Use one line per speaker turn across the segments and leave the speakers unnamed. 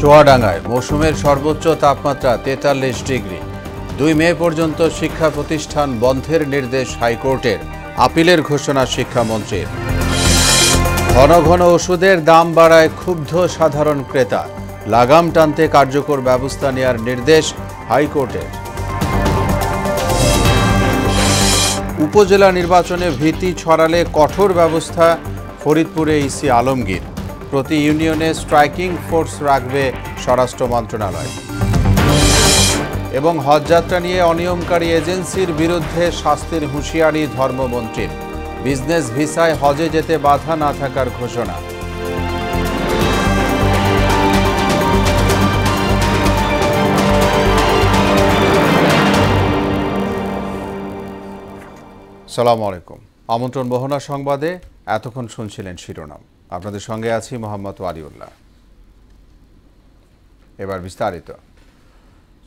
চুয়াডাঙ্গায় মৌসুমের সর্বোচ্চ তাপমাত্রা ৪৩ ডিগ্রি। ২ মে পর্যন্ত শিক্ষা প্রতিষ্ঠান বন্ধের নির্দেশ হাইকোর্টের। আপিলের ঘোষণা শিক্ষামন্ত্রীর। ঘন ঘন ওষুধের দাম বাড়ায় ক্ষুব্ধ সাধারণ ক্রেতা। লাগাম টানতে কার্যকর ব্যবস্থা নেওয়ার নির্দেশ হাইকোর্টের। উপজেলা নির্বাচনে ভীতি ছড়ালে কঠোর ব্যবস্থা, ফরিদপুরে ইসি আলমগীর। প্রতি ইউনিয়নে স্ট্রাইকিং ফোর্স রাখবে স্বরাষ্ট্র মন্ত্রণালয়। এবং হজযাত্রা নিয়ে অনিয়মকারী এজেন্সির বিরুদ্ধে শাস্তির হুঁশিয়ারি ধর্মমন্ত্রীর। বিজনেস ভিসায় হজে যেতে বাধা না থাকার ঘোষণা। আসসালামু আলাইকুম। আমন্ত্রণ বহনা সংবাদে এতক্ষণ শুনছিলেন শিরোনাম। আপনাদের সঙ্গে আছি মোহাম্মদ ওয়ালিউল্লাহ। এবার বিস্তারিত।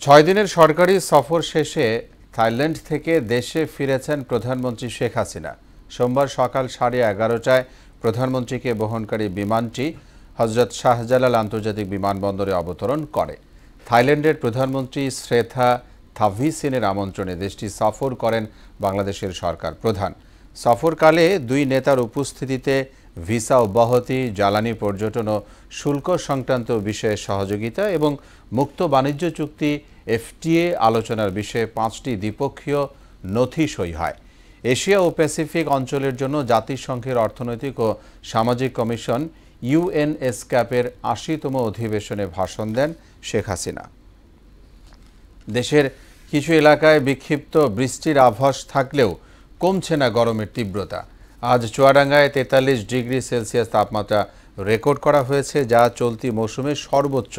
৬ দিনের সরকারি সফর শেষে থাইল্যান্ড থেকে দেশে ফিরেছেন প্রধানমন্ত্রী শেখ হাসিনা। সোমবার সকাল 11:30টায় প্রধানমন্ত্রীকে বহনকারী বিমানটি হজরত শাহজালাল আন্তর্জাতিক বিমানবন্দরে অবতরণ করে। থাইল্যান্ডের প্রধানমন্ত্রী শ্রেথা থাভিসিনের আমন্ত্রণে দেশটি সফর করেন বাংলাদেশের সরকার প্রধান। সফরকালে দুই নেতার উপস্থিতিতে ভিসা অব্যাহতি, জ্বালানি, পর্যটন ও শুল্ক সংক্রান্ত বিষয়ে সহযোগিতা এবং মুক্ত বাণিজ্য চুক্তি এফটিএ আলোচনার বিষয়ে ৫টি দ্বিপক্ষীয় নথি সই হয়। এশিয়া ও প্যাসিফিক অঞ্চলের জন্য জাতিসংঘের অর্থনৈতিক ও সামাজিক কমিশন ইউএনএসক্যাপের ৮০তম অধিবেশনে ভাষণ দেন শেখ হাসিনা। দেশের কিছু এলাকায় বিক্ষিপ্ত বৃষ্টির আভাস থাকলেও কমছে না গরমের তীব্রতা। আজ চুয়াডাঙ্গায় ৪৩ ডিগ্রি সেলসিয়াস তাপমাত্রা রেকর্ড করা হয়েছে, যা চলতি মৌসুমের সর্বোচ্চ।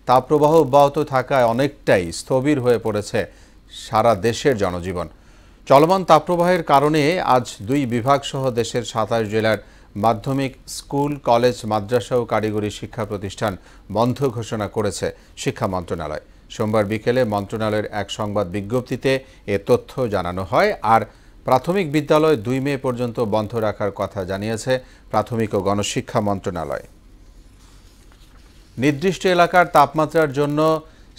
তাপপ্রবাহ অব্যাহত থাকায় অনেকটাই স্থবির হয়ে পড়েছে সারা দেশের জনজীবন। চলমান তাপপ্রবাহের কারণে আজ ২ বিভাগসহ দেশের ২৭ জেলার মাধ্যমিক স্কুল, কলেজ, মাদ্রাসা ও কারিগরি শিক্ষা প্রতিষ্ঠান বন্ধ ঘোষণা করেছে শিক্ষা মন্ত্রণালয়। সোমবার বিকেলে মন্ত্রণালয়ের এক সংবাদ বিজ্ঞপ্তিতে এ তথ্য জানানো হয়। আর প্রাথমিক বিদ্যালয় ২ মে পর্যন্ত বন্ধ রাখার কথা জানিয়েছে প্রাথমিক ও গণশিক্ষা মন্ত্রণালয়। নির্দিষ্ট এলাকার তাপমাত্রার জন্য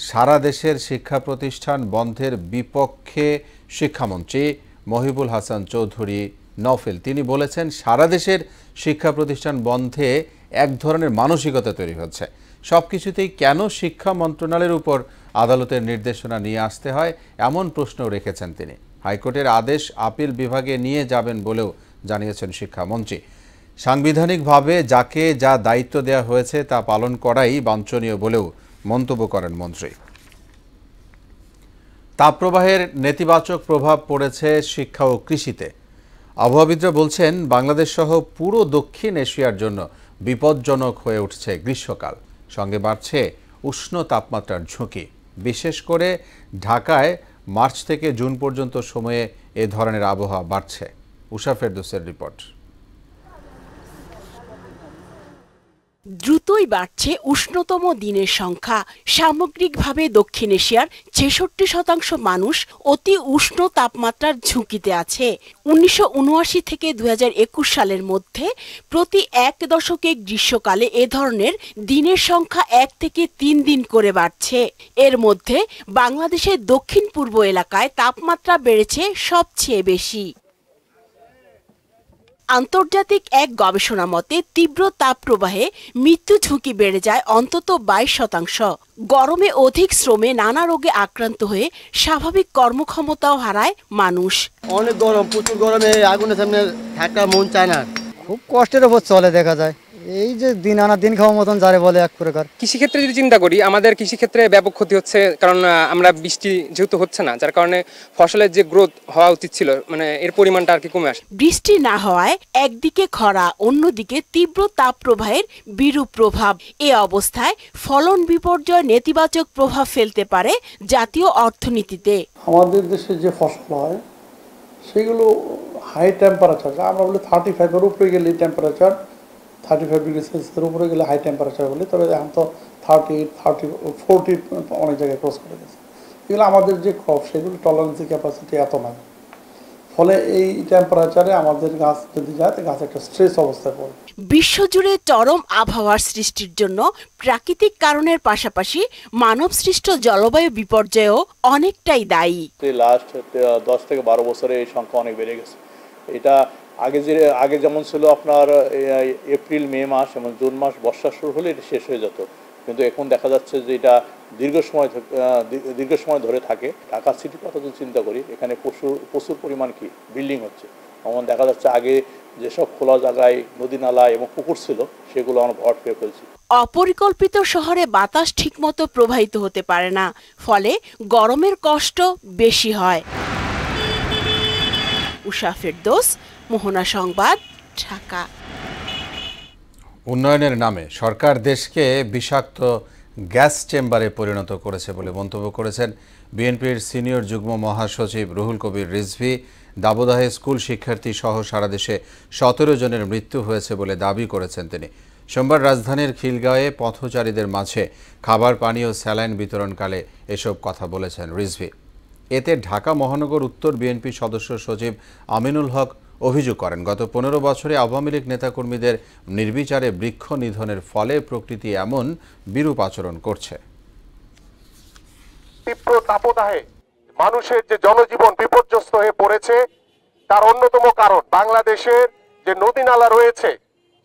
সারা দেশের শিক্ষা প্রতিষ্ঠান বন্ধের বিপক্ষে শিক্ষামন্ত্রী মহিবুল হাসান চৌধুরী নওফেল। তিনি বলেছেন, সারা দেশের শিক্ষা প্রতিষ্ঠান বন্ধে এক ধরনের মানসিকতা তৈরি হচ্ছে। সব কিছুতেই কেন শিক্ষা মন্ত্রণালয়ের উপর আদালতের নির্দেশনা নিয়ে আসতে হয়, এমন প্রশ্ন রেখেছেন তিনি। হাইকোর্টের আদেশ আপিল বিভাগে নিয়ে যাবেন বলেও জানিয়েছেন শিক্ষামন্ত্রী। সাংবিধানিকভাবে যাকে যা দায়িত্ব দেওয়া হয়েছে তা পালন করাই বাঞ্ছনীয় বলেও মন্তব্য করেন মন্ত্রী। তাপপ্রবাহের নেতিবাচক প্রভাব পড়েছে শিক্ষা ও কৃষিতে। আবহাওয়াবিদরা বলছেন, বাংলাদেশ সহ পুরো দক্ষিণ এশিয়ার জন্য বিপজ্জনক হয়ে উঠছে গ্রীষ্মকাল। সঙ্গে বাড়ছে উষ্ণ তাপমাত্রার ঝুঁকি। বিশেষ করে ঢাকায় মার্চ থেকে জুন পর্যন্ত সময়ে এ ধরনের আবহাওয়া বাড়ছে। উষা ফেরদৌসের রিপোর্ট।
দ্রুতই বাড়ছে উষ্ণতম দিনের সংখ্যা। সামগ্রিকভাবে দক্ষিণ এশিয়ার ৬৬% মানুষ অতি উষ্ণ তাপমাত্রার ঝুঁকিতে আছে। ১৯৭৯ থেকে ২০২১ সালের মধ্যে প্রতি ১ দশকে গ্রীষ্মকালে এ ধরনের দিনের সংখ্যা ১ থেকে ৩ দিন করে বাড়ছে। এর মধ্যে বাংলাদেশের দক্ষিণ পূর্ব এলাকায় তাপমাত্রা বেড়েছে সবচেয়ে বেশি। আন্তর্জাতিক এক গবেষণা মতে তীব্র তাপপ্রবাহে মৃত্যু ঝুঁকি বেড়ে যায় অন্তত ২২%। গরমে অধিক শ্রমে নানা রোগে আক্রান্ত হয়ে স্বাভাবিক কর্মক্ষমতাও হারায় মানুষ।
অনেক গরম, প্রচুর গরমে আগুনের সামনে থাকা মন চায় না।
খুব কষ্টের উপর চলে দেখা যায়। এই যে দিন আনা দিন খাওয়ার মতন যারে বলে এক প্রকার।
কৃষিক্ষেত্রে যদি চিন্তা করি, আমাদের কৃষিক্ষেত্রে ব্যাপক ক্ষতি হচ্ছে, কারণ আমরা বৃষ্টি যেহেতু হচ্ছে না, যার কারণে ফসলের যে গ্রোথ হওয়া উচিত ছিল, মানে এর পরিমাণটা আর কি কমে আসে।
বৃষ্টি না হওয়ায় একদিকে খরা, অন্যদিকে তীব্র তাপপ্রবাহের বিরূপ প্রভাব। এ অবস্থায় ফলন বিপর্যয় নেতিবাচক প্রভাব ফেলতে পারে জাতীয় অর্থনীতিতে।
আমাদের দেশে যে ফসল হয় সেগুলো হাই টেম্পারেচার, আমরা বলি 35-এর উপরে গেলে টেম্পারেচার, 35 ডিগ্রি সেলসিয়াসের উপরে গেলে হাই টেম্পারেচার বলি। তবে এখন তো 38, 30, 40 অনেক জায়গায় ক্রস করে গেছে। এগুলো আমাদের যে ক্রপ, সেগুলো টলারেন্সি ক্যাপাসিটি এত নাই। ফলে এই টেম্পারেচারে আমাদের গাছ যদি যায় গাছ একটা স্ট্রেস অবস্থায় পড়ে।
বিশ্বজুড়ে চরম আবহাওয়ার সৃষ্টির জন্য প্রাকৃতিক কারণের পাশাপাশি মানবসৃষ্ট জলবায়ু বিপর্যয়ও অনেকটাই দায়ী।
লাস্ট 10 থেকে 12 বছরে এই সংখ্যা অনেক বেড়ে গেছে। এটা আগে যেমন ছিল আপনার এপ্রিল মে মাস এবং জুন মাস বর্ষা শুরু হলে এটা শেষ হয়ে যেত, কিন্তু এখন দেখা যাচ্ছে যে এটা দীর্ঘ সময় ধরে থাকে। ঢাকা সিটির কথা যদি চিন্তা করি, এখানে প্রচুর পরিমাণ বিল্ডিং হচ্ছে। যেমন দেখা যাচ্ছে আগে যেসব খোলা জায়গায় নদী নালা এবং পুকুর ছিল সেগুলো আমরা ভরাট করে ফেলছি।
অপরিকল্পিত শহরে বাতাস ঠিকমতো প্রবাহিত হতে পারে না, ফলে গরমের কষ্ট বেশি হয়। উষা ফেরদৌস, মোহনা সংবাদ, ঢাকা।
উন্নয়নের নামে সরকার দেশকে বিষাক্ত গ্যাস চেম্বারে পরিণত করেছে বলে মন্তব্য করেছেন বিএনপির সিনিয়র যুগ্ম মহাসচিব রুহুল কবির রিজভী। দাবদাহে স্কুল শিক্ষার্থী সহ সারা দেশে 17 জনের মৃত্যু হয়েছে বলে দাবি করেছেন তিনি। সোমবার রাজধানীর খিলগাঁওয়ে পথচারীদের মাঝে খাবার পানি ও স্যালাইন বিতরণকালে এসব কথা বলেছেন রিজভী। এতে ঢাকা মহানগর উত্তর বিএনপি সদস্য সচিব আমিনুল হক অভিযোগ করেন, গত 15 বছরে আওয়ামী লীগ নেতাকর্মীদের নির্বিচারে বৃক্ষ নিধনের ফলে প্রকৃতি এমন বিরূপ আচরণ করছে।
তীব্র তাপদাহে মানুষের যে জনজীবন বিপর্যস্ত হয়ে পড়েছে, তার অন্যতম কারণ বাংলাদেশের যে নদী নালা রয়েছে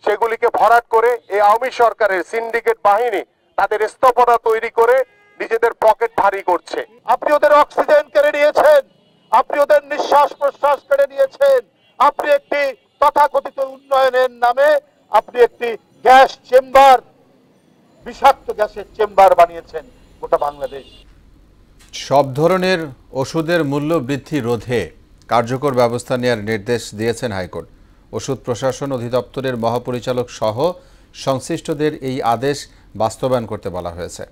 সেগুলিকে ভরাট করে এই আওয়ামী সরকারের সিন্ডিকেট বাহিনী তাদের স্থপনা তৈরি করে নিজেদের পকেট ভারী করছে। আপনি ওদের অক্সিজেন কেড়ে নিয়েছেন, আপনি ওদের নিঃশ্বাস প্রশ্বাস কেড়ে নিয়েছেন, আপনি একটি তথাকথিত উন্নয়নের নামে আপনি একটি গ্যাস চেম্বার, বিষাক্ত গ্যাসের চেম্বার বানিয়েছেন গোটা বাংলাদেশ।
সব ধরনের ওষুধের মূল্য বৃদ্ধি রোধে কার্যকর ব্যবস্থা নেওয়ার নির্দেশ দিয়েছেন হাইকোর্ট। ওষুধ প্রশাসন অধিদপ্তরের মহাপরিচালক সহ সংশ্লিষ্টদের এই আদেশ বাস্তবায়ন করতে বলা হয়েছে।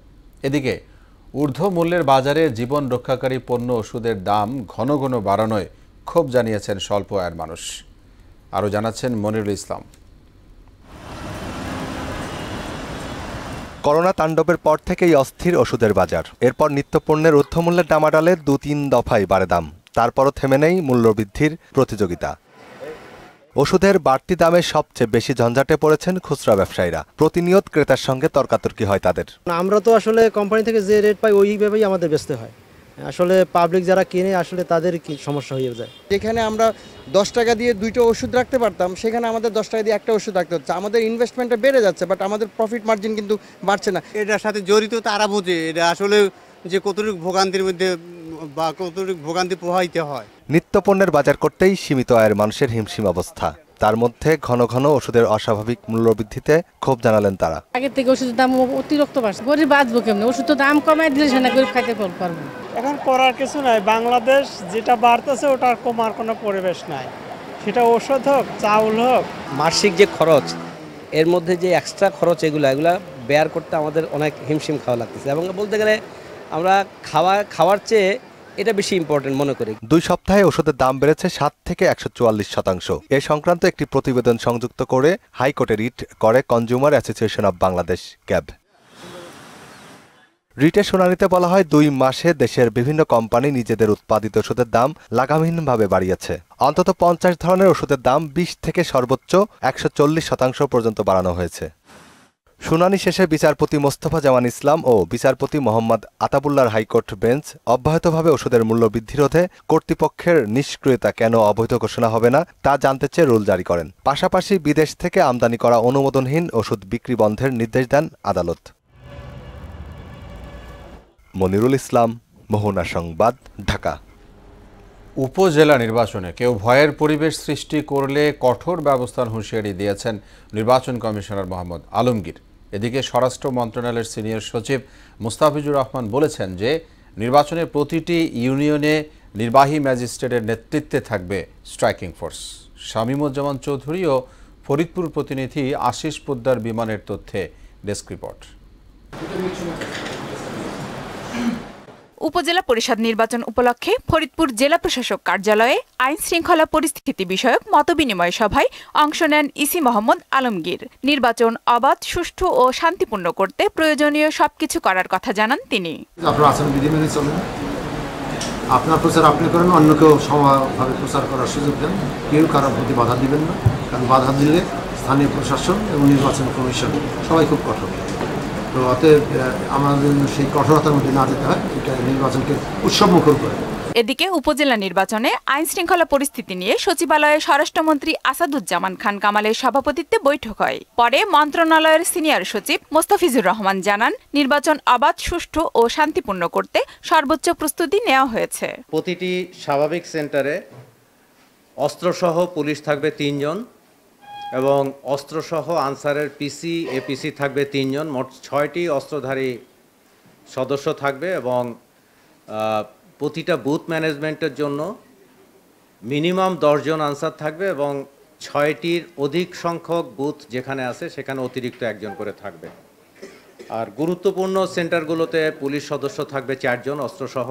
এদিকে ঊর্ধ্ব মূল্যের বাজারে জীবন রক্ষাকারী পণ্য ওষুধের দাম ঘন ঘন বাড়ানোয় ক্ষোভ জানিয়েছেন স্বল্প আয়ের মানুষ। আরও জানাচ্ছেন মনিরুল ইসলাম।
করোনা তাণ্ডবের পর থেকেই অস্থির ওষুধের বাজার। এরপর নিত্যপণ্যের ঊর্ধ্বমূল্যের ডামাডালে 2-3 দফায় বাড়ে দাম, তারপরও থেমে নেই মূল্যবৃদ্ধির প্রতিযোগিতা। ওষুধের বাড়তি দামে সবচেয়ে বেশি ঝঞ্ঝাটে পড়েছেন খুচরা ব্যবসায়ীরা। প্রতিনিয়ত ক্রেতার সঙ্গে তর্কাতর্কি হয় তাদের।
আমরা তো আসলে কোম্পানি থেকে যে রেট পাই ওইভাবেই আমাদের বেচতে হয়। আসলে পাবলিক যারা কিনে আসলে তাদের কি সমস্যা হয়ে যায়।
যেখানে আমরা 10 টাকা দিয়ে 2টা ওষুধ রাখতে পারতাম, সেখানে আমাদের 10 টাকা দিয়ে একটা ওষুধ রাখতে হচ্ছে। আমাদের ইনভেস্টমেন্টটা বেড়ে যাচ্ছে, বাট আমাদের প্রফিট মার্জিন কিন্তু বাড়ছে না।
এটার সাথে জড়িত তারা বোঝে এটা আসলে যে কতটুকু ভোগান্তির মধ্যে বা কতটুকু ভোগান্তি প্রভাবিত হয়।
নিত্যপণ্যের বাজার করতেই সীমিত আয়ের মানুষের হিমশিম অবস্থা। তার মধ্যে ঘন ঘন ওষুধের অস্বাভাবিক মূল্যবৃদ্ধিতে ক্ষোভ জানালেন তারা।
আগের থেকে ওষুধের দাম অতিরিক্ত বাড়ছে, গরিব বাঁচবো কেমনে? ওষুধ তো দাম কমায় দিলে সে না গরিব খাইতে পারবো।
এখন করার কিছু নাই, বাংলাদেশ যেটা বাড়তেছে ওটার কমার কোনো পরিবেশ নাই, সেটা ওষুধ হোক চাউল হোক।
মাসিক যে খরচ, এর মধ্যে যে এক্সট্রা খরচ এগুলা বেয়ার করতে আমাদের অনেক হিমশিম খাওয়া লাগতেছে, এবং বলতে গেলে আমরা খাওয়ার চেয়ে এটা বেশি ইম্পর্টেন্ট মনে করি।
2 সপ্তাহে ওষুধের দাম বেড়েছে 7 থেকে 144%। এ সংক্রান্ত একটি প্রতিবেদন সংযুক্ত করে হাইকোর্টে রিট করে consumer association of Bangladesh CAB. রিটের শুনানিতে বলা হয় 2 মাসে দেশের বিভিন্ন কোম্পানি নিজেদের উৎপাদিত ওষুধের দাম লাগামহীনভাবে বাড়িয়েছে। অন্তত 50 ধরনের ওষুধের দাম 20 থেকে সর্বোচ্চ 140% পর্যন্ত বাড়ানো হয়েছে। শুনানি শেষে বিচারপতি মোস্তফা জামান ইসলাম ও বিচারপতি মোহাম্মদ আতাবুল্লাহর হাইকোর্ট বেঞ্চ অব্যাহতভাবে ওষুধের মূল্য বৃদ্ধি রোধে কর্তৃপক্ষের নিষ্ক্রিয়তা কেন অবৈধ ঘোষণা হবে না তা জানতে চেয়ে রুল জারি করেন। পাশাপাশি বিদেশ থেকে আমদানি করা অনুমোদনহীন ওষুধ বিক্রি বন্ধের নির্দেশ দেন আদালত। মনিরুল ইসলাম, মোহনা সংবাদ, ঢাকা।
উপজেলা নির্বাচনে কেউ ভয়ের পরিবেশ সৃষ্টি করলে কঠোর ব্যবস্থার হুঁশিয়ারি দিয়েছেন নির্বাচন কমিশনার মোহাম্মদ আলমগীর। এদিকে স্বরাষ্ট্র মন্ত্রণালয়ের সিনিয়র সচিব মুস্তাফিজুর রহমান বলেছেন যে নির্বাচনের প্রতিটি ইউনিয়নে নির্বাহী ম্যাজিস্ট্রেটের নেতৃত্বে থাকবে স্ট্রাইকিং ফোর্স। শামীমুজ্জামান চৌধুরী ও ফরিদপুর প্রতিনিধি আশিস পোদ্দার বিমানের তথ্যে ডেস্ক রিপোর্ট।
উপজেলা পরিষদ নির্বাচন উপলক্ষে ফরিদপুর জেলা প্রশাসক কার্যালয়ে আইন শৃঙ্খলা পরিস্থিতি বিষয়ক মতবিনিময় সভায় অংশ নেন ইসি মোহাম্মদ আলমগীর। নির্বাচন অবাধ, সুষ্ঠু ও শান্তিপূর্ণ করতে প্রয়োজনীয় সবকিছু করার কথা জানান তিনি।
আপনার প্রচার আপনি করেন, অন্যকেও সমানভাবে প্রচার করার সুযোগ দেন, কেউ কারোর প্রতি বাধা দিবেন না, কারণ বাধা দিলে স্থানীয় প্রশাসন এবং নির্বাচন কমিশন সবাই খুব কঠোর। তো অতএব আমাদের সেই কঠোরতার মধ্যে না যেতে হয়, এটা নির্বাচনকে উৎসবমুখর করে।
এদিকে উপজেলা নির্বাচনে আইন শৃঙ্খলা পরিস্থিতি নিয়ে সচিবালয়ে স্বরাষ্ট্রমন্ত্রী আসাদুজ্জামান খান কামালের সভাপতিত্বে বৈঠক হয়। পরে মন্ত্রণালয়ের সিনিয়র সচিব মোস্তাফিজুর রহমান জানান, নির্বাচন অবাধ, সুষ্ঠু ও শান্তিপূর্ণ করতে সর্বোচ্চ প্রস্তুতি নেওয়া হয়েছে।
প্রতিটি স্বাভাবিক সেন্টারে অস্ত্রসহ পুলিশ থাকবে 3 জন এবং অস্ত্রসহ আনসারের পিসি এপিসি থাকবে 3 জন, মোট 6টি অস্ত্রধারী সদস্য থাকবে এবং প্রতিটা বুথ ম্যানেজমেন্টের জন্য মিনিমাম 10 জন আনসার থাকবে এবং 6টির অধিক সংখ্যক বুথ যেখানে আছে সেখানে অতিরিক্ত 1 জন করে থাকবে। আর গুরুত্বপূর্ণ সেন্টারগুলোতে পুলিশ সদস্য থাকবে 4 জন অস্ত্রসহ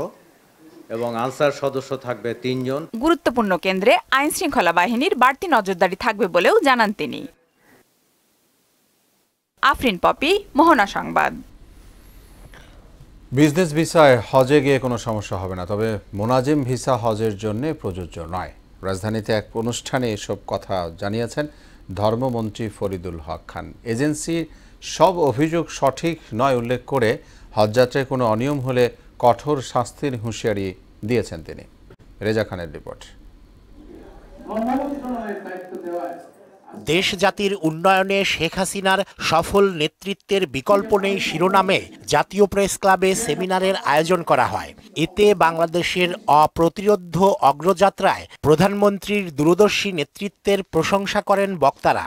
এবং আনসার সদস্য থাকবে 3 জন।
গুরুত্বপূর্ণ কেন্দ্রে আইন শৃঙ্খলা বাহিনীর বাড়তি নজরদারি থাকবে বলেও জানান তিনি। আফরিন পপি, মোহনা সংবাদ।
বিজনেস ভিসায় হজে গিয়ে কোনো সমস্যা হবে না, তবে মোনাজিম ভিসা হজের জন্য প্রযোজ্য নয়। রাজধানীতে এক অনুষ্ঠানে এসব কথা জানিয়েছেন ধর্মমন্ত্রী ফরিদুল হক খান। এজেন্সির সব অভিযোগ সঠিক নয় উল্লেখ করে হজযাত্রায় কোনো অনিয়ম হলে কঠোর শাস্তির হুঁশিয়ারি দিয়েছেন তিনি। রেজা খানের রিপোর্ট।
দেশ জাতির উন্নয়নে শেখ হাসিনার সফল নেতৃত্বের বিকল্প নেই শিরোনামে জাতীয় প্রেস ক্লাবে সেমিনারের আয়োজন করা হয়। এতে বাংলাদেশের অপ্রতিরোধ্য অগ্রযাত্রায় প্রধানমন্ত্রীর দূরদর্শী নেতৃত্বের প্রশংসা করেন বক্তারা।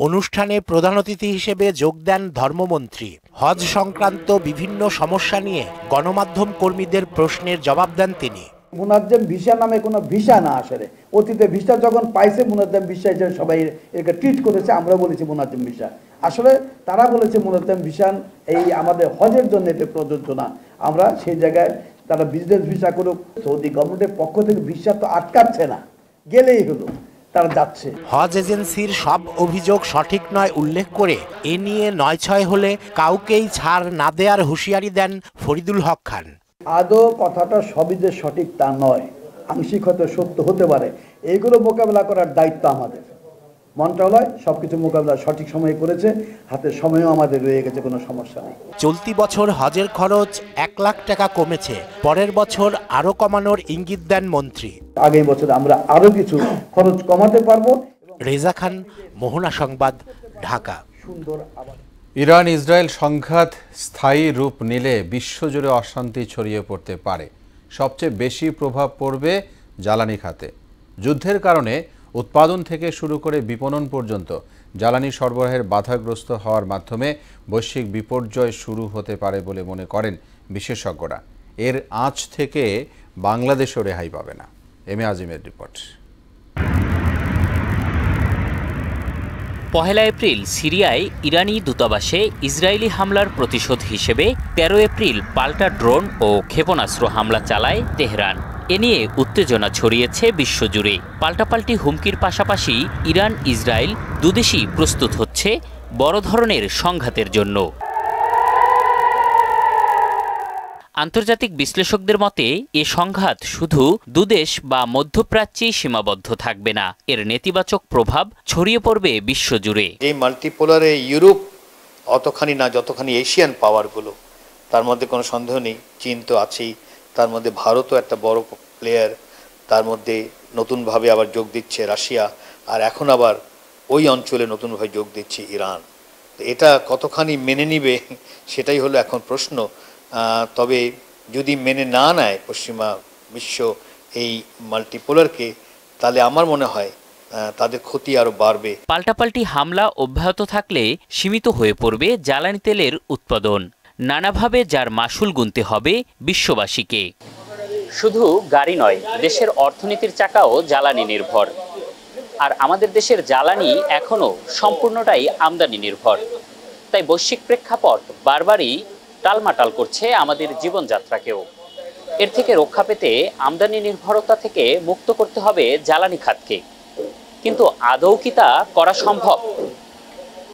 অনুষ্ঠানে প্রধান অতিথি হিসেবে যোগ দেন ধর্মমন্ত্রী। হজ সংক্রান্ত বিভিন্ন সমস্যা নিয়ে গণমাধ্যম কর্মীদের প্রশ্নের জবাব দেন তিনি।
মুনাজ্জেম ভিসা নামে কোনো ভিসা না, আসলে অতীতে ভিসা যখন পাইছে মুনাজ্জেম ভিসা হিসেবে সবাই একে ট্রিট করেছে, আমরা বলেছি মুনাজ্জেম ভিসা। আসলে তারা বলেছে মুনাজ্জেম ভিসা এই আমাদের হজের জন্য এটা প্রযোজ্য না। আমরা সেই জায়গায় তারা বিজনেস ভিসা করুক, সৌদি গভর্নমেন্টের পক্ষ থেকে ভিসা তো আটকাচ্ছে না, গেলেই হলো, তারা যাচ্ছে।
হজ এজেন্সির সব অভিযোগ সঠিক নয় উল্লেখ করে এ নিয়ে ৯-৬ হলে কাউকেই ছাড় না দেওয়ার হুঁশিয়ারি দেন ফরিদুল হক খান।
আদৌ কথাটা সবই যে সঠিক তা নয়, আংশিক হয়তো সত্য হতে পারে। এইগুলো মোকাবেলা করার দায়িত্ব আমাদের। মন্ত্রণালয় সবকিছু মোকাবেলা সঠিক সময়ে করেছে, হাতে সময়ও আমাদের রয়ে গেছে, কোনো সমস্যা নেই।
চলতি বছর হজের খরচ ১ লাখ টাকা কমেছে, পরের বছর আরো কমানোর ইঙ্গিত দেন মন্ত্রী।
আগামী বছর আমরা আরো কিছু খরচ কমাতে পারবো।
রেজা খান, মোহনা সংবাদ, ঢাকা।
ইরান ইসরায়েল সংঘাত স্থায়ী রূপ নিলে বিশ্বজুড়ে অশান্তি ছড়িয়ে পড়তে পারে। সবচেয়ে বেশি প্রভাব পড়বে জ্বালানি খাতে। যুদ্ধের কারণে উৎপাদন থেকে শুরু করে বিপণন পর্যন্ত জ্বালানি সরবরাহের বাধাগ্রস্ত হওয়ার মাধ্যমে বৈশ্বিক বিপর্যয় শুরু হতে পারে বলে মনে করেন বিশেষজ্ঞরা। এর আঁচ থেকে বাংলাদেশও রেহাই পাবে না। M A আজিমের report.
১ এপ্রিল সিরিয়ায় ইরানি দূতাবাসে ইসরায়েলি হামলার প্রতিশোধ হিসেবে ১৩ এপ্রিল পাল্টা ড্রোন ও ক্ষেপণাস্ত্র হামলা চালায় তেহরান। এ নিয়ে উত্তেজনা ছড়িয়েছে বিশ্বজুড়ে। পাল্টাপাল্টি হুমকির পাশাপাশি ইরান ইসরায়েল দুদেশই প্রস্তুত হচ্ছে বড় ধরনের সংঘাতের জন্য। আন্তর্জাতিক বিশ্লেষকদের মতে এ সংঘাত শুধু দুদেশ বা মধ্যপ্রাচ্যেই সীমাবদ্ধ থাকবে না, এর নেতিবাচক প্রভাব ছড়িয়ে পড়বে বিশ্বজুড়ে।
এই মাল্টিপোলারে ইউরোপ অতখানি না যতখানি এশিয়ান পাওয়ারগুলো, তার মধ্যে কোনো সন্দেহ নেই। চীন তো আছেই, তার মধ্যে ভারতও একটা বড় প্লেয়ার, তার মধ্যে নতুনভাবে আবার যোগ দিচ্ছে রাশিয়া, আর এখন আবার ওই অঞ্চলে নতুনভাবে যোগ দিচ্ছে ইরান। এটা কতখানি মেনে নিবে সেটাই হলো এখন প্রশ্ন। তবে যদি মেনে না নেয় পশ্চিমা বিশ্ব এই মাল্টিপোলারকে, তাহলে আমার মনে হয় তাদের ক্ষতি আরো বাড়বে।
পাল্টাপাল্টি হামলা অব্যাহত থাকলে সীমিত হয়ে পড়বে জ্বালানি তেলের উৎপাদন, নানাভাবে যার মাসুল গুনতে হবে বিশ্ববাসীকে। শুধু গাড়ি নয়, দেশের অর্থনীতির চাকাও জ্বালানি নির্ভর। আর আমাদের দেশের জ্বালানি এখনো সম্পূর্ণটাই আমদানি নির্ভর। তাই বৈশ্বিক প্রেক্ষাপট বারবারই টালমাটাল করছে আমাদের জীবনযাত্রাকেও। এর থেকে রক্ষা পেতে আমদানি নির্ভরতা থেকে মুক্ত করতে হবে জ্বালানি খাতকে। কিন্তু আদৌ কি তা করা সম্ভব?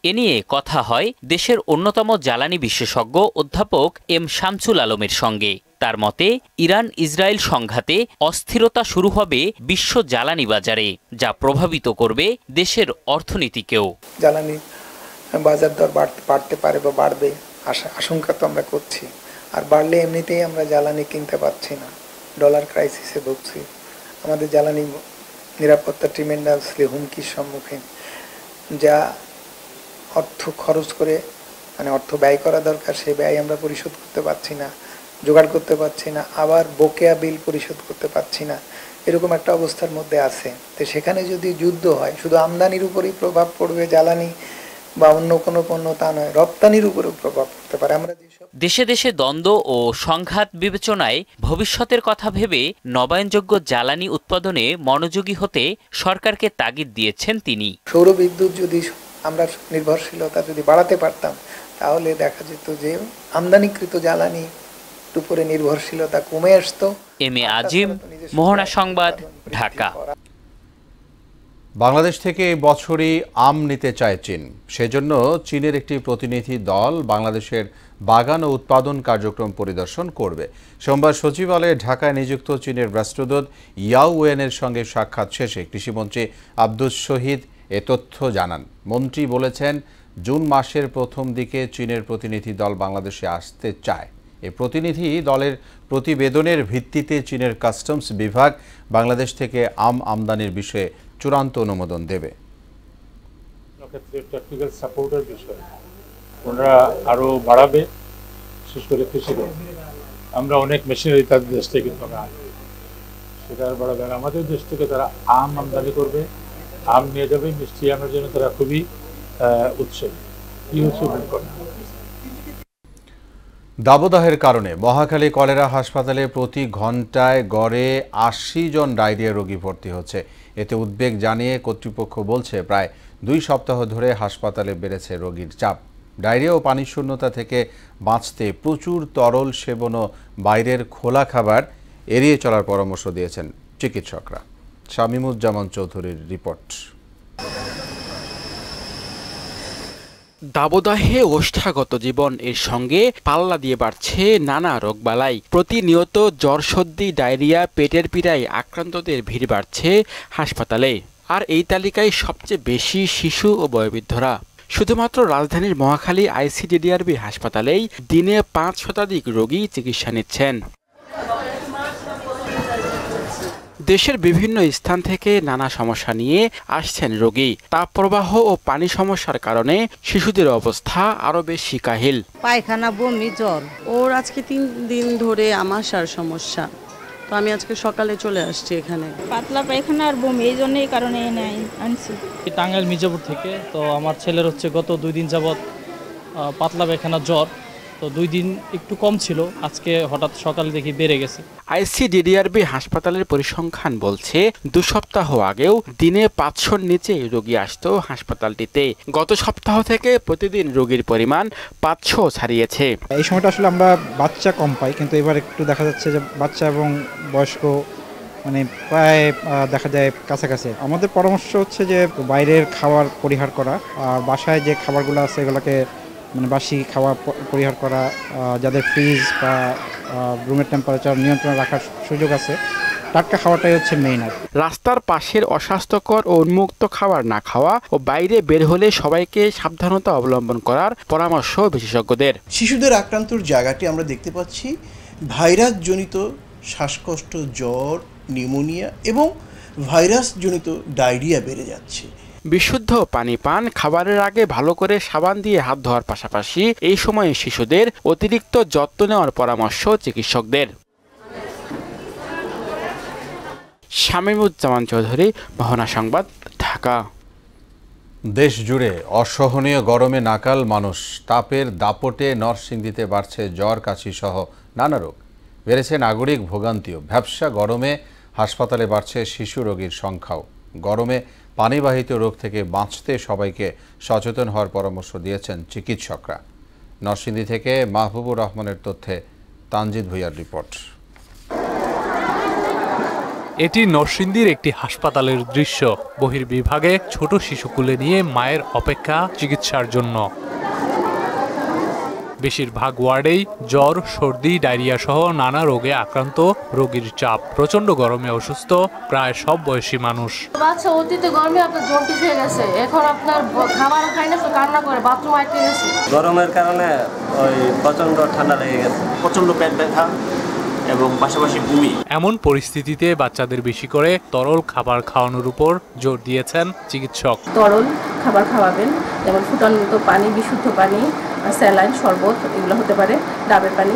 এ নিয়ে কথা হয় দেশের অন্যতম জ্বালানি বিশেষজ্ঞ অধ্যাপক এম শামসুল আলমের সঙ্গে। তার মতে ইরান ইসরায়েল সংঘাতে অস্থিরতা শুরু হবে বিশ্ব জ্বালানি বাজারে, যা প্রভাবিত করবে দেশের অর্থনীতিকেও।
জ্বালানি বাজার দর বাড়তে পারে বা বাড়বে আশঙ্কা তো আমরা করছি, আর বাড়লে এমনিতেই আমরা জ্বালানি কিনতে পারছি না, ডলার ক্রাইসিসে ভুগছি, আমাদের জ্বালানি নিরাপত্তা ট্রিমেন্ডাসলি হুমকির সম্মুখীন। যা অর্থ খরচ করে মানে অর্থ ব্যয় করা দরকার সে ব্যয় আমরা পরিশোধ করতে পারছি না, জোগাড় করতে পারছি না, আবার বকেয়া বিল পরিশোধ করতে পারছি না, এরকম একটা অবস্থার মধ্যে আছে। তো সেখানে যদি যুদ্ধ হয় শুধু আমদানির উপরেই প্রভাব পড়বে জ্বালানি বা অন্য কোনো পণ্য তা নয়, রপ্তানির উপরেও প্রভাব পড়তে পারে। আমরা
দেশে দেশে দ্বন্দ্ব ও সংঘাত বিবেচনায় ভবিষ্যতের কথা ভেবে নবায়নযোগ্য জ্বালানি উৎপাদনে মনোযোগী হতে সরকারকে তাগিদ দিয়েছেন তিনি।
সৌরবিদ্যুৎ যদি আমরা নির্ভরশীলতা যদি বাড়াতে পারতাম তাহলে দেখা যেত যে আমদানিকৃত জ্বালানি উপরে নির্ভরশীলতা কমে আসতো।
এম এ আজিম, মোহনা সংবাদ, ঢাকা।
বাংলাদেশ থেকে এই বছরই আম নিতে চায় চীন। সেজন্য চীনের একটি প্রতিনিধি দল বাংলাদেশের বাগান ও উৎপাদন কার্যক্রম পরিদর্শন করবে। সোমবার সচিবালয়ে ঢাকায় নিযুক্ত চীনের রাষ্ট্রদূত ইয়াও ওয়েনের সঙ্গে সাক্ষাৎ শেষে কৃষিমন্ত্রী আব্দুস শহীদ এ তথ্য জানান। মন্ত্রী বলেছেন, জুন মাসের প্রথম দিকে চীনের প্রতিনিধি দল বাংলাদেশে আসতে চায়। এই প্রতিনিধি দলের প্রতিবেদনের ভিত্তিতে চীনের কাস্টমস বিভাগ বাংলাদেশ থেকে আম আমদানির বিষয়ে চূড়ান্ত অনুমোদন দেবে।
টেকনিক্যাল সাপোর্টের বিষয় ওনারা আরো বাড়াবে, বিশেষ করে কৃষিকে। আমরা অনেক মেশিনারি তাদের দেশ থেকে কিন্তু আমরা আনি, সেটা আর বাড়াবে। আমাদের দেশ থেকে তারা আম আমদানি করবে, আম নিয়ে যাবে, মিষ্টি আমের জন্য তারা খুবই উৎসাহী। কি হচ্ছে করে
দাবদাহের কারণে মহাখালী কলেরা হাসপাতালে প্রতি ঘন্টায় গড়ে ৮০ জন ডায়রিয়া রোগী ভর্তি হচ্ছে। এতে উদ্বেগ জানিয়ে কর্তৃপক্ষ বলছে, প্রায় ২ সপ্তাহ ধরে হাসপাতালে বেড়েছে রোগীর চাপ। ডায়রিয়া ও পানি শূন্যতা থেকে বাঁচতে প্রচুর তরল সেবন ও বাইরের খোলা খাবার এড়িয়ে চলার পরামর্শ দিয়েছেন চিকিৎসকরা। শামীমুজ্জামান চৌধুরীর রিপোর্ট।
দাবদাহে ওষ্ঠাগত জীবন এর সঙ্গে পাল্লা দিয়ে বাড়ছে নানা রোগবালাই। প্রতিনিয়ত জ্বর, সর্দি, ডায়রিয়া, পেটের পীড়ায় আক্রান্তদের ভিড় বাড়ছে হাসপাতালে। আর এই তালিকায় সবচেয়ে বেশি শিশু ও বয়োবৃদ্ধরা। শুধুমাত্র রাজধানীর মহাখালী আইসিডিডিআরবি হাসপাতালেই দিনে ৫ শতাধিক রোগী চিকিৎসা নিচ্ছেন। দেশের বিভিন্ন স্থান থেকে নানা সমস্যা নিয়ে আসছেন রোগী। তাপপ্রবাহ ও পানি সমস্যার কারণে শিশুদের অবস্থা আরো বেশি কাহিল।
পায়খানা, বমি, জ্বর। ওর আজকে ৩ দিন ধরে আমাশার সমস্যা, তো আমি আজকে সকালে চলে আসছি এখানে।
পাতলা পায়খানা আর বমি, এই জন্য এই কারণে আনছি।
টাঙ্গাইল মির্জাপুর থেকে। তো আমার ছেলের হচ্ছে গত 2 দিন যাবৎ পাতলা পায়খানা, জ্বর। তো 2 দিন একটু কম ছিল, আজকে হঠাৎ সকালে দেখি বেড়ে গেছে।
আইসিডিডিআরবি হাসপাতালের পরিসংখ্যান বলছে 2 সপ্তাহ আগেও দিনে 500-র নিচে রোগী আসতো হাসপাতালটিতে। গত সপ্তাহ থেকে প্রতিদিন রোগীর পরিমাণ 500 ছাড়িয়েছে।
এই সময়টা আসলে আমরা বাচ্চা কম পাই, কিন্তু এবার একটু দেখা যাচ্ছে যে বাচ্চা এবং বয়স্ক মানে প্রায় দেখা যায় কাছাকাছি। আমাদের পরামর্শ হচ্ছে যে বাইরের খাবার পরিহার করা, আর বাসায় যে খাবারগুলো আছে এগুলোকে মানে বাসি খাওয়া পরিহার করা, যাদের ফ্রিজ বা রুমের টেম্পারেচার নিয়ন্ত্রণে রাখার সুযোগ আছে, টাটকা খাওয়াটাই হচ্ছে মেইন।
রাস্তার পাশের অস্বাস্থ্যকর ও উন্মুক্ত খাবার না খাওয়া ও বাইরে বের হলে সবাইকে সাবধানতা অবলম্বন করার পরামর্শ বিশেষজ্ঞদের।
শিশুদের আক্রান্তর জায়গাটি আমরা দেখতে পাচ্ছি ভাইরাসজনিত শ্বাসকষ্ট, জ্বর, নিউমোনিয়া এবং ভাইরাসজনিত ডায়রিয়া বেড়ে যাচ্ছে।
বিশুদ্ধ পানি পান, খাবারের আগে ভালো করে সাবান দিয়ে হাত ধোয়ার পাশাপাশি এই সময়ে শিশুদের অতিরিক্ত যত্ন নেওয়ার পরামর্শ চিকিৎসকদের। শামীমুজ্জামান চৌধুরী, মোহনা সংবাদ, ঢাকা।
দেশ জুড়ে অসহনীয় গরমে নাকাল মানুষ। তাপের দাপটে নরসিংদীতে বাড়ছে জ্বর, কাশি সহ নানা রোগ। বেড়েছে নাগরিক ভোগান্তিও। ভ্যাপসা গরমে হাসপাতালে বাড়ছে শিশু রোগীর সংখ্যাও। গরমে পানিবাহিত রোগ থেকে বাঁচতে সবাইকে সচেতন হওয়ার পরামর্শ দিয়েছেন চিকিৎসকরা। নরসিংদী থেকে মাহবুবুর রহমানের তথ্যে তানজিদ ভুইয়ার রিপোর্ট।
এটি নরসিংদীর একটি হাসপাতালের দৃশ্য। বহির্বিভাগে ছোট শিশু কোলে নিয়ে মায়ের অপেক্ষা চিকিৎসার জন্য। বেশিরভাগ ওয়ার্ডেই জ্বর, সর্দি, ডায়রিয়া সহ নানা রোগে আক্রান্ত রোগীর চাপ। প্রচণ্ড গরমে অসুস্থ প্রায় সব বয়সী মানুষ।
বাচ্চা অতীতে গরমে আপনার জন্ডিস হয়ে গেছে, এখন আপনার খাবার খাই না তো কান্না করে, বাথরুম আটকে গেছে।
গরমের কারণে ওই প্রচণ্ড ঠান্ডা লেগে গেছে, প্রচণ্ড পেট ব্যথা এবং পাশাপাশি বমি।
এমন পরিস্থিতিতে বাচ্চাদের বেশি করে তরল খাবার খাওয়ানোর উপর জোর দিয়েছেন চিকিৎসক।
তরল খাবার খাওয়াবেন, যেমন ফুটান্ত পানি, বিশুদ্ধ পানি, স্যালাইন, শরবত, এগুলো হতে পারে, ডাবের পানি।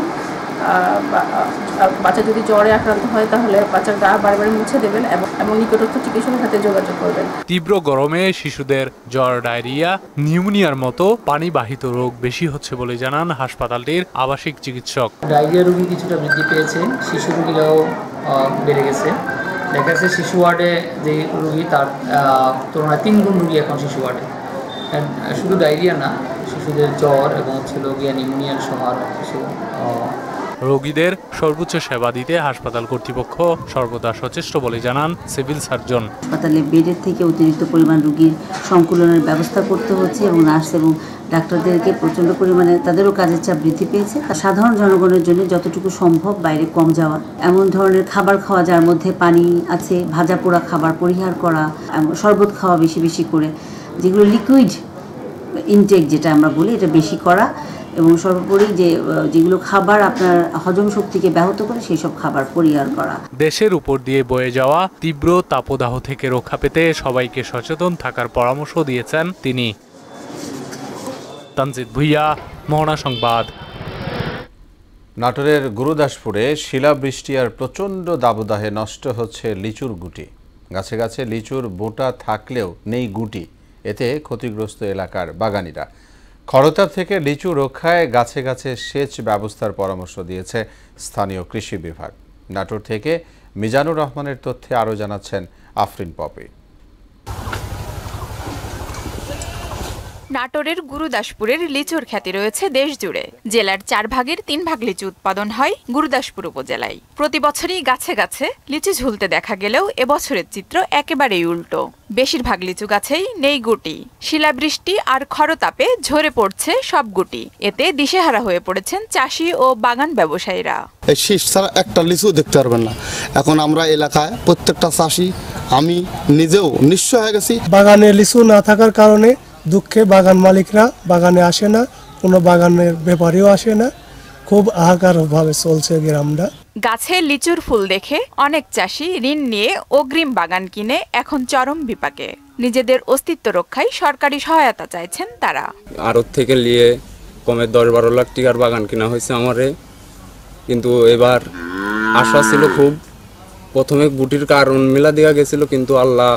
বাচ্চা যদি জ্বরে আক্রান্ত হয় তাহলে বাচ্চার গা বারবার মুছে দেবেন এবং নিকটস্থ চিকিৎসকের সাথে যোগাযোগ করবেন।
তীব্র গরমে শিশুদের জ্বর, ডায়রিয়া, নিউমোনিয়ার মতো পানিবাহিত রোগ বেশি হচ্ছে বলে জানান হাসপাতালটির আবাসিক চিকিৎসক।
ডায়রিয়া রোগী কিছুটা বৃদ্ধি পেয়েছে, শিশু রোগীরাও বেড়ে গেছে। দেখা যাচ্ছে শিশু ওয়ার্ডে যে রোগী তার তুলনায় 3 গুণ রোগী এখন শিশু ওয়ার্ডে। শুধু ডায়রিয়া না, শিশুদের জ্বর এবং নিউমোনিয়া সহ আরও কিছু।
রোগীদের সর্বোচ্চ সেবা দিতে হাসপাতাল কর্তৃপক্ষ সর্বদা সচেষ্ট বলে জানান সিভিল সার্জন।
হাসপাতালে বেডের থেকে অতিরিক্ত পরিমাণ রোগীর সংকুলনের ব্যবস্থা করতে হচ্ছে এবং নার্স এবং ডাক্তারদেরকে প্রচণ্ড পরিমাণে তাদেরও কাজের চাপ বৃদ্ধি পেয়েছে। সাধারণ জনগণের জন্য যতটুকু সম্ভব বাইরে কম যাওয়া, এমন ধরনের খাবার খাওয়া যার মধ্যে পানি আছে, ভাজা পোড়া খাবার পরিহার করা, শরবত খাওয়া বেশি বেশি করে, যেগুলো লিকুইড ইনটেক যেটা আমরা বলি, এটা বেশি করা এবং সর্বোপরি যেগুলো খাবার আপনার হজম শক্তিকে ব্যাহত করে সেই সব খাবার পরিহার করা।
দেশের উপর দিয়ে বয়ে যাওয়া তীব্র তাপদাহ থেকে রক্ষা পেতে সবাইকে সচেতন থাকার পরামর্শ দিয়েছেন তিনি। তানজিদ ভুইয়া, মোহনা সংবাদ।
নাটোরের গুরুদাসপুরে শিলাবৃষ্টি আর প্রচণ্ড দাবদাহে নষ্ট হচ্ছে লিচুর গুটি। গাছে গাছে লিচুর বোটা থাকলেও নেই গুটি, এতে ক্ষতিগ্রস্ত এলাকার বাগানিরা। খরতাপ থেকে লিচু রক্ষায় গাছে গাছে সেচ ব্যবস্থার পরামর্শ দিয়েছে স্থানীয় কৃষি বিভাগ। নাটোর থেকে মিজানুর রহমানের তথ্যে আরও জানাচ্ছেন আফরিন পপি।
নাটোরের গুরুদাসপুরের লিচুর খ্যাতি রয়েছে দেশ জুড়ে। জেলার 4 ভাগের 3 ভাগ লিচু উৎপাদন হয় গুরুদাসপুর উপজেলায়। প্রতি বছরই গাছে গাছে লিচু ঝুলতে দেখা গেলেও এবছরের চিত্র একেবারেই উল্টো। বেশিরভাগ লিচু গাছেই নেই গুটি। শিলাবৃষ্টি আর খরতাপে ঝরে পড়ছে সব গুটি। এতে দিশেহারা হয়ে পড়েছেন চাষি ও বাগান ব্যবসায়ীরা।
এই শীষ ছাড়া একটা লিচু দেখতে পারবেন না। এখন আমরা এলাকায় প্রত্যেকটা চাষি, আমি নিজেও নিঃস্ব হয়ে গেছি।
বাগানে লিচু না থাকার কারণে দুঃখে বাগান মালিকরা বাগানে আসে না, কোনো বাগানের ব্যাপারেও আসে না। খুব হাহাকারভাবে চলছে গ্রামটা।
গাছে লিচুর ফুল দেখে অনেক চাষি ঋণ নিয়ে অগ্রিম বাগান কিনে এখন চরম বিপাকে। নিজেদের অস্তিত্ব রক্ষায় সরকারি সহায়তা চাইছেন তারা।
আড়ত থেকে নিয়ে কমে 10-12 লাখ টাকার বাগান কিনা হয়েছে আমারে, কিন্তু এবার আশা ছিল খুব। প্রথমে গুটির কারণ মিলা দেওয়া গেছিল, কিন্তু আল্লাহ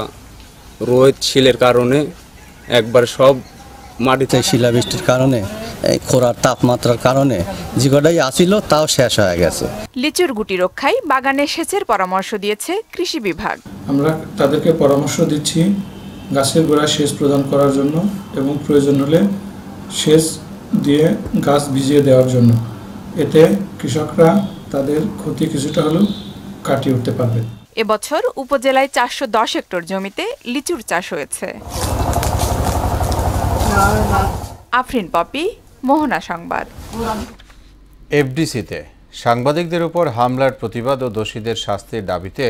রোদ শিলের কারণে একবার সব মাটিতে
শিলাবৃষ্টির কারণে, খরার তাপমাত্রার কারণে যে কটাই আসিল তাও শেষ হয়ে গেছে।
লিচুর গুটি রক্ষায় বাগানে সেচের পরামর্শ দিয়েছে কৃষি বিভাগ।
আমরা তাদেরকে পরামর্শ দিচ্ছি গাছের গোড়ায় সেচ প্রদান করার জন্য এবং প্রয়োজন হলে সেচ দিয়ে গাছ ভিজিয়ে দেওয়ার জন্য। এতে কৃষকরা তাদের ক্ষতি কিছুটা হলেও কাটিয়ে উঠতে পারবে।
এবছর উপজেলায় 410 হেক্টর জমিতে লিচুর চাষ হয়েছে। আফরিন পপি, মোহনা সংবাদ।
এফডিসিতে সাংবাদিকদের উপর হামলার প্রতিবাদ ও দোষীদের শাস্তির দাবিতে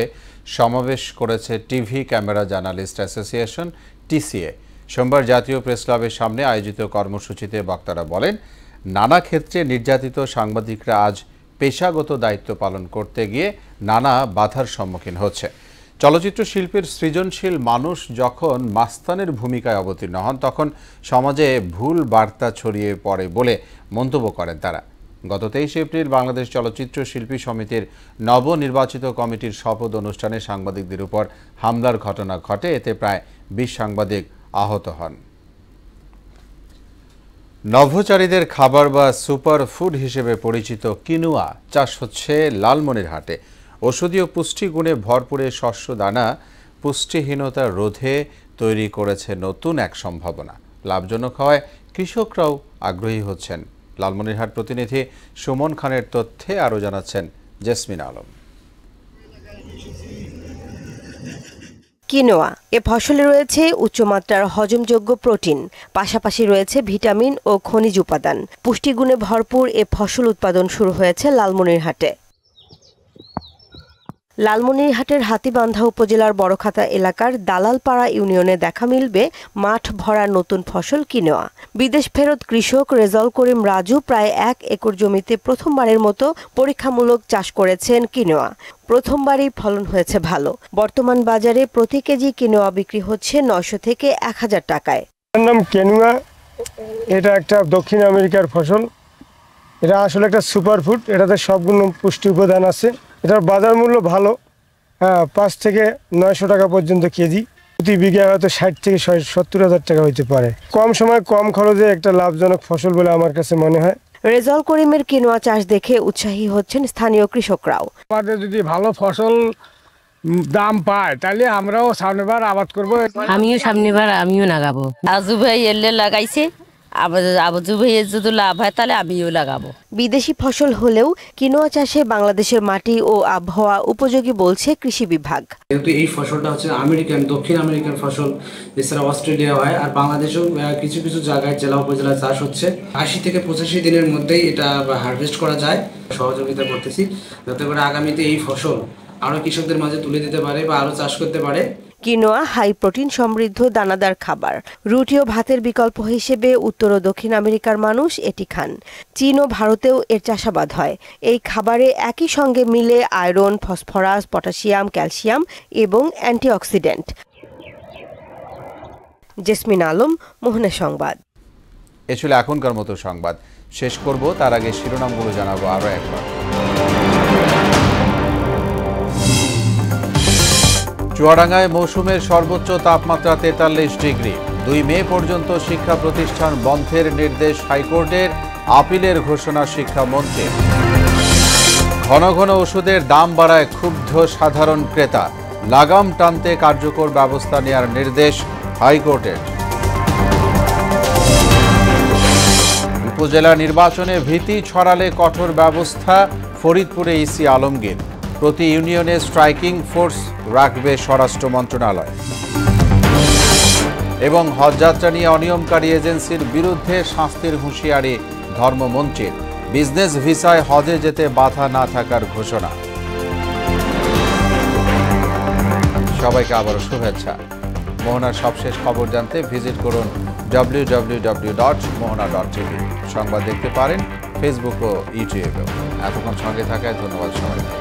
সমাবেশ করেছে TV camera journalist association TCA. সোমবার জাতীয় প্রেস ক্লাবের সামনে আয়োজিত কর্মসূচিতে বক্তারা বলেন, নানা ক্ষেত্রে নির্যাতিত সাংবাদিকরা আজ পেশাগত দায়িত্ব পালন করতে গিয়ে নানা বাধার সম্মুখীন হচ্ছে। চলচ্চিত্র শিল্পীর সৃজনশীল মানুষ যখন মাস্তানের ভূমিকায় অবতীর্ণ হন, তখন সমাজে ভুল বার্তা ছড়িয়ে পড়ে বলে মন্তব্য করেন তারা। গত 23 এপ্রিল বাংলাদেশ চলচ্চিত্র শিল্পী সমিতির নবনির্বাচিত কমিটির শপথ অনুষ্ঠানে সাংবাদিকদের উপর হামলার ঘটনা ঘটে। এতে প্রায় 20 সাংবাদিক আহত হন। নভোচারীদের খাবার বা সুপার ফুড হিসেবে পরিচিত কিনুয়া চাষ হচ্ছে লালমনিরহাটে। ঔষধীয় পুষ্টিগুণে ভরপুরে শস্য দানা পুষ্টিহীনতা রোধে তৈরি করেছে নতুন এক সম্ভাবনা। লাভজনক হওয়ায় কৃষকরাও আগ্রহী হচ্ছেন। লালমনিরহাট প্রতিনিধি সুমন খানের তথ্যে আরও জানাচ্ছেন জেসমিন আলম।
কিনোয়া। এ ফসলে রয়েছে উচ্চমাত্রার হজমযোগ্য প্রোটিন, পাশাপাশি রয়েছে ভিটামিন ও খনিজ উপাদান। পুষ্টিগুণে ভরপুর এ ফসল উৎপাদন শুরু হয়েছে লালমনিরহাটে। লালমনিরহাটের হাতীবান্ধা উপজেলার বড়খাতা এলাকার দালালপাড়া ইউনিয়নে দেখা মিলবে মাঠ ভরা নতুন ফসল কিনোয়া। বিদেশ ফেরত কৃষক রেজাউল করিম রাজু প্রায় 1 একর জমিতে প্রথমবারের মতো পরীক্ষামূলক চাষ করেছেন কিনোয়া। প্রথমবারই ফলন হয়েছে ভালো। বর্তমান বাজারে প্রতি কেজি কিনোয়া বিক্রি হচ্ছে 900 থেকে 1000 টাকায়।
এর নাম কিনোয়া। এটা একটা দক্ষিণ আমেরিকার ফসল। এটা আসলে একটা সুপারফুড। এটাতে সবগুলো পুষ্টি উপাদান আছে। এটার বাজার মূল্য ভালো, 5 থেকে 900 টাকা পর্যন্ত কেজি। প্রতি বিঘা হয়তো 60 থেকে 70,000 টাকা হইতে পারে। কম সময় কম খরচে একটা লাভজনক ফসল বলে আমার কাছে মনে হয়।
রেজাউল করিমের কিনোয়া চাষ দেখে উৎসাহী হচ্ছেন স্থানীয় কৃষকরাও।
আমাদের যদি ভালো ফসল দাম পায় তাহলে আমরাও সামনেবার আবাদ করব।
আমিও সামনেবার লাগাবো। আজু ভাই এলে লাগাইছে, আবু ভাইয়ের যদি লাভ হয় তাহলে আমিও লাগাবো।
বিদেশি ফসল হলেও কিনোয়া চাষে বাংলাদেশের মাটি ও আবহাওয়া উপযোগী বলছে কৃষি বিভাগ।
যেহেতু এই ফসলটা হচ্ছে দক্ষিণ আমেরিকান ফসল, এছাড়া অস্ট্রেলিয়া হয়, আর বাংলাদেশেও কিছু কিছু জায়গায় জেলা উপজেলায় চাষ হচ্ছে। 80 থেকে 85 দিনের মধ্যেই এটা হারভেস্ট করা যায়। সহযোগিতা করতেছি যাতে করে আগামীতে এই ফসল আরো কৃষকদের মাঝে তুলে দিতে পারে বা আরো চাষ করতে পারে।
কিনোয়া হাই প্রোটিন সমৃদ্ধ দানাদার খাবার। রুটি ও ভাতের বিকল্প হিসেবে উত্তর ও দক্ষিণ আমেরিকার মানুষ এটি খান। চীন ও ভারতেও এর চাষাবাদ হয়। এই খাবারে একই সঙ্গে মিলে আয়রন, ফসফরাস, পটাশিয়াম, ক্যালসিয়াম এবং অ্যান্টিঅক্সিডেন্ট। জেসমিন আলম, মোহনা সংবাদ।
এ ছিল এখনকার মতো সংবাদ। শেষ করব তার আগে শিরোনামগুলো জানাবো আরো একবার। চুয়াডাঙ্গায় মৌসুমের সর্বোচ্চ তাপমাত্রা 43 ডিগ্রি। 2 মে পর্যন্ত শিক্ষা প্রতিষ্ঠান বন্ধের নির্দেশ হাইকোর্টের, আপিলের ঘোষণা শিক্ষামন্ত্রীর। ঘন ঘন ওষুধের দাম বাড়ায় ক্ষুব্ধ সাধারণ ক্রেতা, লাগাম টানতে কার্যকর ব্যবস্থা নেওয়ার নির্দেশ হাইকোর্টের। উপজেলা নির্বাচনে ভীতি ছড়ালে কঠোর ব্যবস্থা, ফরিদপুরে ইসি আলমগীর। প্রতি ইউনিয়নে স্ট্রাইকিং ফোর্স রাখবে স্বরাষ্ট্র মন্ত্রণালয়। এবং হজযাত্রা নিয়ে অনিয়মকারী এজেন্সির বিরুদ্ধে শাস্তির হুঁশিয়ারি ধর্মমন্ত্রীর। বিজনেস ভিসায় হজে যেতে বাধা না থাকার ঘোষণা। সবাইকে আবারও শুভেচ্ছা। মোহনার সবশেষ খবর জানতে ভিজিট করুন www.mohana.tv। সংবাদ দেখতে পারেন ফেসবুক ও ইউটিউবেও। এতক্ষণ সঙ্গে থাকায় ধন্যবাদ সবাইকে।